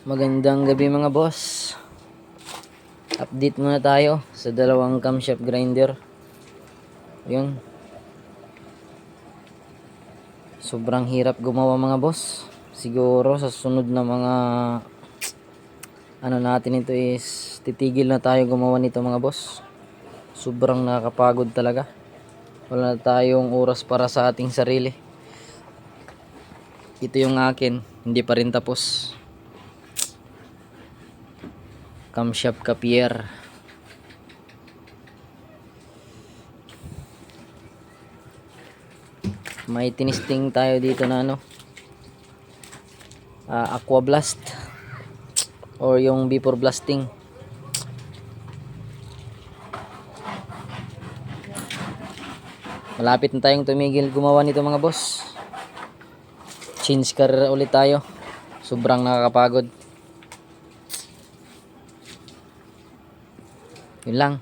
Magandang gabi mga boss. Update muna tayo sa dalawang camshaft grinder. Yun. Sobrang hirap gumawa mga boss. Siguro sa sunod na mga natin ito is titigil na tayo gumawa nito mga boss. Sobrang nakakapagod talaga. Wala na tayong oras para sa ating sarili. Ito yung akin, hindi pa rin tapos. Camshaft Capier. May tinisting tayo dito na Aqua Blast or yung before blasting. Malapit na tayong tumigil gumawa nito mga boss. Change career ulit tayo. Sobrang nakakapagod. Yun lang.